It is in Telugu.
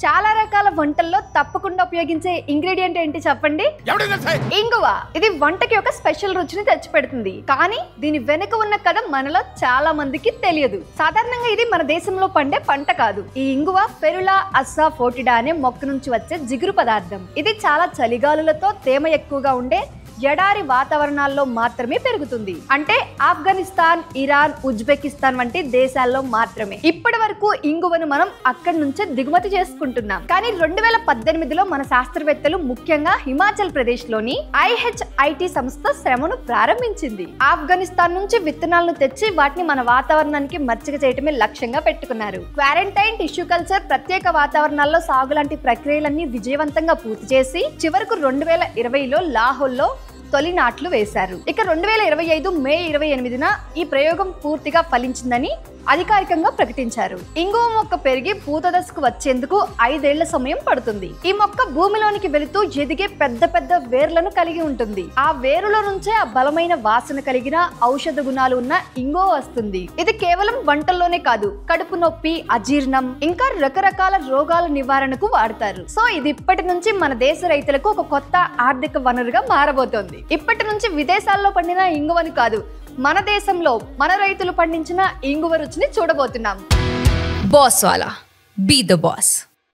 చాలా రకాల వంటల్లో తప్పకుండా ఉపయోగించే ఇంగ్రీడియంట్ ఏంటి చెప్పండి? ఇంగువ. ఇది వంటకి ఒక స్పెషల్ రుచిని తెచ్చిపెడుతుంది. కానీ దీని వెనుక ఉన్న కథ మనలో చాలా మందికి తెలియదు. సాధారణంగా ఇది మన దేశంలో పండే పంట కాదు. ఈ ఇంగువ ఫెరులా అస్సాఫోటిడా అనే మొక్క నుంచి వచ్చే జిగురు పదార్థం. ఇది చాలా చలిగాలులతో తేమ ఎక్కువగా ఉండే ఎడారి వాతావరణాల్లో మాత్రమే పెరుగుతుంది. అంటే ఆఫ్ఘనిస్తాన్, ఇరాన్, ఉజ్బెకిస్తాన్ వంటి దేశాల్లో మాత్రమే. ఇప్పటి వరకు ఇంగువను మనం అక్కడి నుంచే దిగుమతి చేసుకుంటున్నాం. కానీ 2018లో మన శాస్త్రవేత్తలు ముఖ్యంగా హిమాచల్ ప్రదేశ్ లోని IHIT సంస్థ శ్రమను ప్రారంభించింది. ఆఫ్ఘనిస్తాన్ నుంచి విత్తనాలను తెచ్చి వాటిని మన వాతావరణానికి మచ్చిక చేయటమే లక్ష్యంగా పెట్టుకున్నారు. క్వారంటైన్, టిష్యూ కల్చర్, ప్రత్యేక వాతావరణాల్లో సాగు లాంటి ప్రక్రియలన్నీ విజయవంతంగా పూర్తి చేసి చివరకు 2020లో లాహోర్లో తొలి నాట్లు వేశారు. ఇక 2025 మే 28న ఈ ప్రయోగం పూర్తిగా ఫలించిందని అధికారికంగా ప్రకటించారు. ఇంగువ మొక్క పెరిగి పూత దశకు వచ్చేందుకు 5 ఏళ్ల సమయం పడుతుంది. ఈ మొక్క భూమిలోనికి వెళుతూ ఎదిగే పెద్ద పెద్ద వేర్లను కలిగి ఉంటుంది. ఆ వేరులో నుంచే ఆ బలమైన వాసన కలిగిన ఔషధ గుణాలు ఉన్న ఇంగువ వస్తుంది. ఇది కేవలం వంటల్లోనే కాదు, కడుపు నొప్పి, అజీర్ణం, ఇంకా రకరకాల రోగాల నివారణకు వాడతారు. సో ఇది ఇప్పటి నుంచి మన దేశ రైతులకు ఒక కొత్త ఆర్థిక వనరుగా మారబోతోంది. ఇప్పటి నుంచి విదేశాల్లో పండిన ఇంగువను కాదు, మన దేశంలో మన రైతులు పండించిన ఇంగువ రుచిని చూడబోతున్నాం. బాస్ వాలా, బీ ద బాస్.